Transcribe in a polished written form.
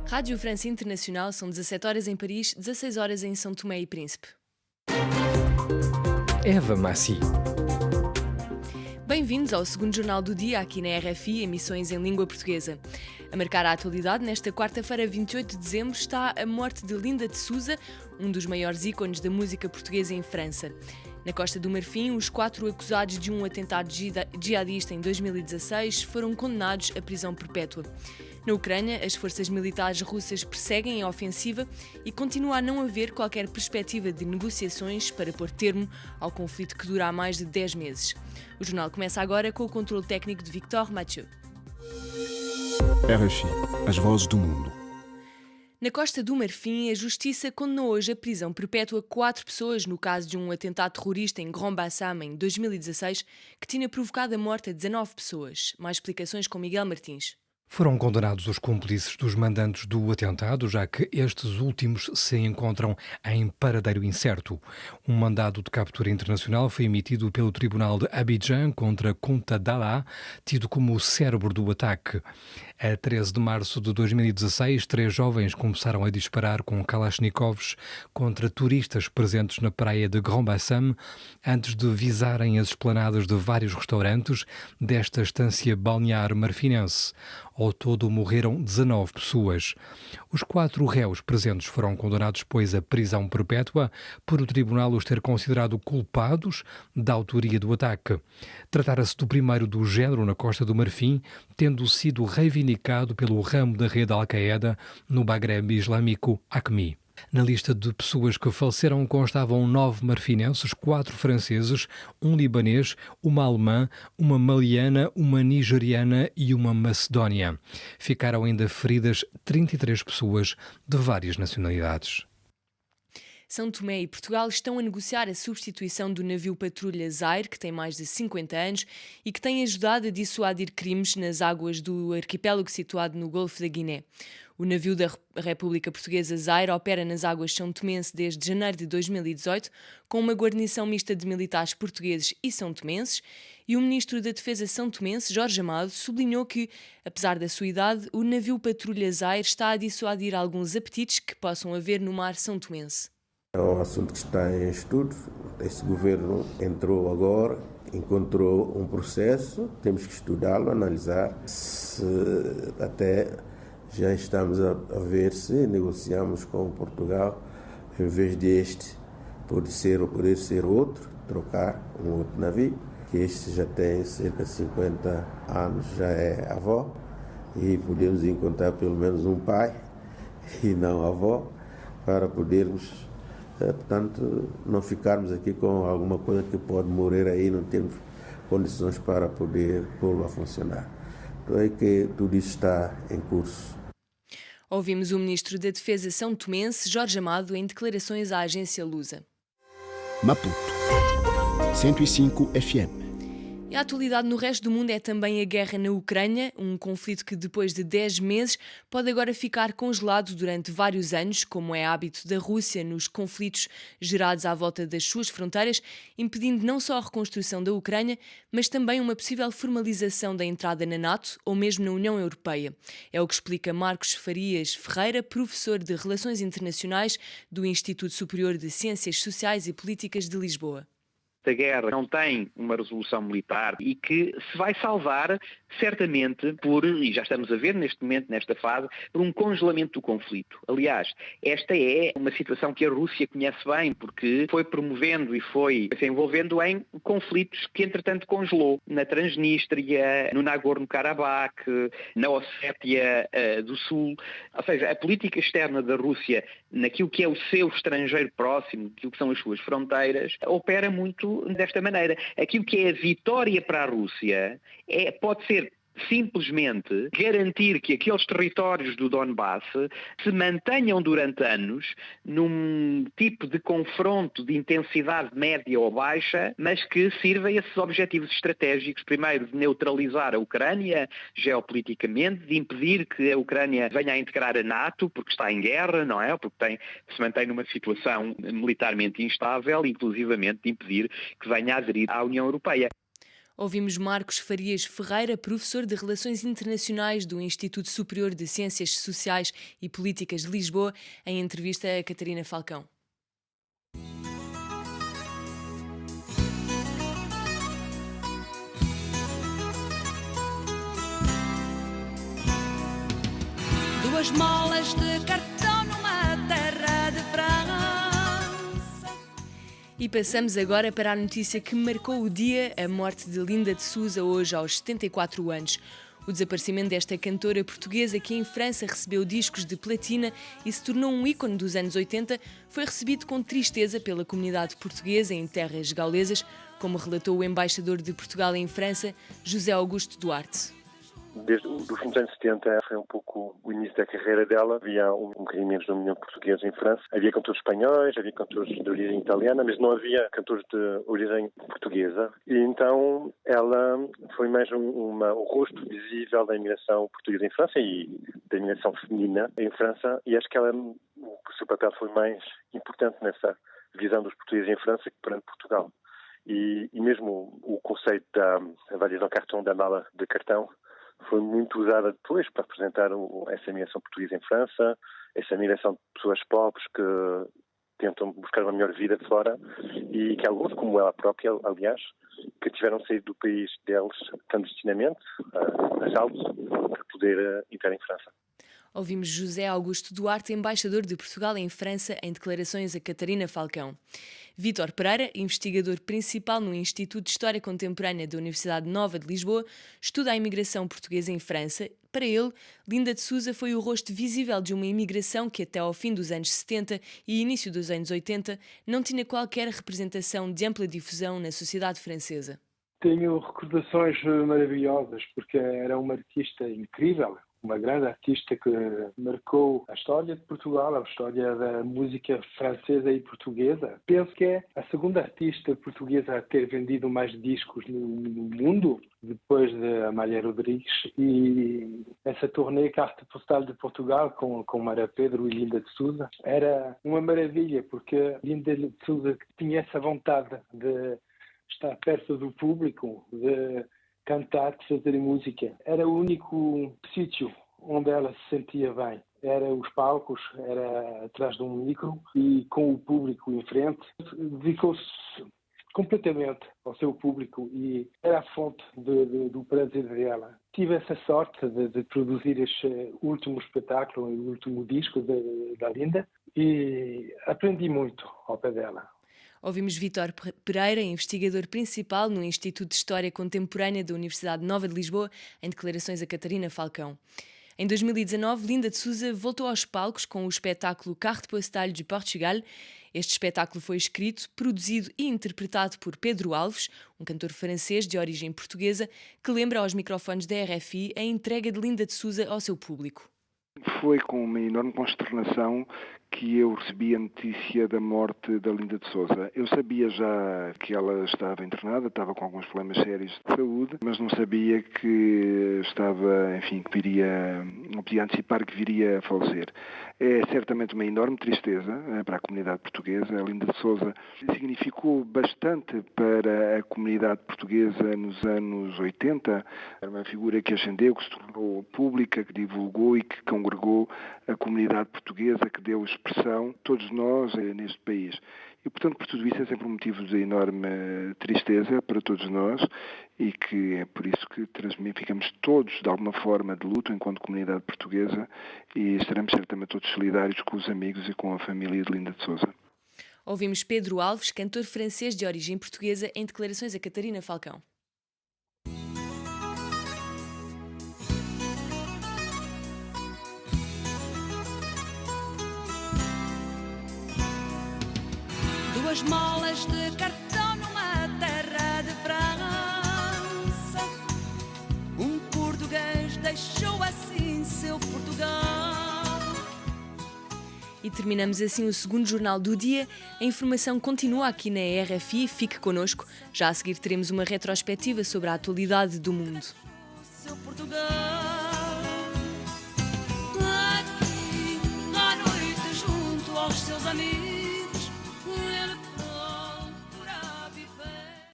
Rádio França Internacional, são 17 horas em Paris, 16 horas em São Tomé e Príncipe. Eva Massi. Bem-vindos ao segundo jornal do dia aqui na RFI, emissões em língua portuguesa. A marcar a atualidade, nesta quarta-feira, 28 de dezembro, está a morte de Linda de Souza, um dos maiores ícones da música portuguesa em França. Na Costa do Marfim, os 4 acusados de um atentado jihadista em 2016 foram condenados à prisão perpétua. Na Ucrânia, as forças militares russas perseguem a ofensiva e continua a não haver qualquer perspectiva de negociações para pôr termo ao conflito que dura há mais de 10 meses. O jornal começa agora com o controle técnico de Victor Mathieu. RFI, as vozes do mundo. Na Costa do Marfim, a Justiça condenou hoje a prisão perpétua 4 pessoas no caso de um atentado terrorista em Grand Bassam em 2016 que tinha provocado a morte a 19 pessoas. Mais explicações com Miguel Martins. Foram condenados os cúmplices dos mandantes do atentado, já que estes últimos se encontram em paradeiro incerto. Um mandado de captura internacional foi emitido pelo Tribunal de Abidjan contra Kounta Dalla, tido como o cérebro do ataque. A 13 de março de 2016, 3 jovens começaram a disparar com Kalashnikovs contra turistas presentes na praia de Grand Bassam, antes de visarem as esplanadas de vários restaurantes desta estância balnear marfinense. Ao todo morreram 19 pessoas. Os 4 réus presentes foram condenados depois à prisão perpétua por o tribunal os ter considerado culpados da autoria do ataque. Tratara-se do primeiro do género na Costa do Marfim, tendo sido reivindicado pelo ramo da rede Al-Qaeda no Maghreb Islâmico AQMI. Na lista de pessoas que faleceram constavam 9 marfinenses, 4 franceses, um libanês, uma alemã, uma maliana, uma nigeriana e uma macedónia. Ficaram ainda feridas 33 pessoas de várias nacionalidades. São Tomé e Portugal estão a negociar a substituição do navio patrulha Zaire, que tem mais de 50 anos e que tem ajudado a dissuadir crimes nas águas do arquipélago situado no Golfo da Guiné. O navio da República Portuguesa Zaire opera nas águas são tomense desde janeiro de 2018, com uma guarnição mista de militares portugueses e são tomenses, e o ministro da Defesa são tomense, Jorge Amado, sublinhou que, apesar da sua idade, o navio patrulha Zaire está a dissuadir alguns apetites que possam haver no mar são tomense. É um assunto que está em estudo. Este governo entrou agora, encontrou um processo, temos que estudá-lo, analisar. Até já estamos a ver se negociamos com Portugal, em vez deste poder ser outro, trocar um outro navio, que este já tem cerca de 50 anos, já é avó, e podemos encontrar pelo menos um pai e não avó, para podermos portanto, não ficarmos aqui com alguma coisa que pode morrer aí, não temos condições para poder pô-lo a funcionar. Então é que tudo isso está em curso. Ouvimos o ministro da Defesa são tomense, Jorge Amado, em declarações à agência Lusa. Maputo 105 FM. E a atualidade no resto do mundo é também a guerra na Ucrânia, um conflito que depois de 10 meses pode agora ficar congelado durante vários anos, como é hábito da Rússia nos conflitos gerados à volta das suas fronteiras, impedindo não só a reconstrução da Ucrânia, mas também uma possível formalização da entrada na NATO ou mesmo na União Europeia. É o que explica Marcos Farias Ferreira, professor de Relações Internacionais do Instituto Superior de Ciências Sociais e Políticas de Lisboa. A guerra não tem uma resolução militar e que se vai salvar certamente e já estamos a ver neste momento, nesta fase, por um congelamento do conflito. Aliás, esta é uma situação que a Rússia conhece bem, porque foi promovendo e foi se envolvendo em conflitos que entretanto congelou na Transnistria, no Nagorno-Karabakh, na Ossétia do Sul. Ou seja, a política externa da Rússia, naquilo que é o seu estrangeiro próximo, naquilo que são as suas fronteiras, opera muito desta maneira. Aquilo que é a vitória para a Rússia pode ser simplesmente garantir que aqueles territórios do Donbass se mantenham durante anos num tipo de confronto de intensidade média ou baixa, mas que sirva a esses objetivos estratégicos, primeiro de neutralizar a Ucrânia geopoliticamente, de impedir que a Ucrânia venha a integrar a NATO, porque está em guerra, não é? Porque se mantém numa situação militarmente instável, inclusivamente de impedir que venha a aderir à União Europeia. Ouvimos Marcos Farias Ferreira, professor de Relações Internacionais do Instituto Superior de Ciências Sociais e Políticas de Lisboa, em entrevista a Catarina Falcão. Duas molas de cartão numa terra de França. E passamos agora para a notícia que marcou o dia, a morte de Linda de Souza, hoje aos 74 anos. O desaparecimento desta cantora portuguesa, que em França recebeu discos de platina e se tornou um ícone dos anos 80, foi recebido com tristeza pela comunidade portuguesa em terras gaulesas, como relatou o embaixador de Portugal em França, José Augusto Duarte. Desde os fins dos anos 70 foi um pouco o início da carreira dela. Havia um bocadinho menos de 1 milhão de portugueses em França. Havia cantores espanhóis, havia cantores de origem italiana, mas não havia cantores de origem portuguesa. E então ela foi mais o rosto visível da imigração portuguesa em França e da imigração feminina em França. E acho que o seu papel foi mais importante nessa visão dos portugueses em França que perante Portugal. E mesmo o conceito da avaliação cartão, da mala de cartão, foi muito usada depois para representar essa imigração portuguesa em França, essa imigração de pessoas pobres que tentam buscar uma melhor vida de fora e que alguns, como ela própria, aliás, que tiveram saído do país deles clandestinamente, assaltos, para poder entrar em França. Ouvimos José Augusto Duarte, embaixador de Portugal em França, em declarações a Catarina Falcão. Vítor Pereira, investigador principal no Instituto de História Contemporânea da Universidade Nova de Lisboa, estuda a imigração portuguesa em França. Para ele, Linda de Souza foi o rosto visível de uma imigração que até ao fim dos anos 70 e início dos anos 80 não tinha qualquer representação de ampla difusão na sociedade francesa. Tenho recordações maravilhosas, porque era uma artista incrível. Uma grande artista que marcou a história de Portugal, a história da música francesa e portuguesa. Penso que é a segunda artista portuguesa a ter vendido mais discos no mundo, depois de Amália Rodrigues. E essa turnê Carte Postal de Portugal com Mara Pedro e Linda de Souza era uma maravilha, porque Linda de Souza tinha essa vontade de estar perto do público, de cantar, de fazer música. Era o único sítio onde ela se sentia bem. Era os palcos, era atrás de um micro e com o público em frente. Dedicou-se completamente ao seu público e era a fonte do prazer dela. Tive essa sorte de produzir este último espetáculo, o último disco da Linda, e aprendi muito ao pé dela. Ouvimos Vítor Pereira, investigador principal no Instituto de História Contemporânea da Universidade Nova de Lisboa, em declarações a Catarina Falcão. Em 2019, Linda de Souza voltou aos palcos com o espetáculo Carte Postal de Portugal. Este espetáculo foi escrito, produzido e interpretado por Pedro Alves, um cantor francês de origem portuguesa, que lembra aos microfones da RFI a entrega de Linda de Souza ao seu público. Foi com uma enorme consternação que eu recebi a notícia da morte da Linda de Souza. Eu sabia já que ela estava internada, estava com alguns problemas sérios de saúde, mas não sabia que estava, enfim, não podia antecipar que viria a falecer. É certamente uma enorme tristeza para a comunidade portuguesa. A Linda de Souza significou bastante para a comunidade portuguesa nos anos 80. Era uma figura que ascendeu, que se tornou pública, que divulgou e que congregou a comunidade portuguesa, que deu expressão a todos nós neste país. E, portanto, por tudo isso é sempre um motivo de enorme tristeza para todos nós e que é por isso que ficamos todos, de alguma forma, de luto enquanto comunidade portuguesa e estaremos certamente todos solidários com os amigos e com a família de Linda de Souza. Ouvimos Pedro Alves, cantor francês de origem portuguesa, em declarações a Catarina Falcão. Duas molas de cartão numa terra de França. Um português deixou assim seu Portugal. E terminamos assim o segundo Jornal do Dia. A informação continua aqui na RFI. Fique connosco. Já a seguir teremos uma retrospectiva sobre a atualidade do mundo. Seu Portugal. Aqui, à noite, junto aos seus amigos.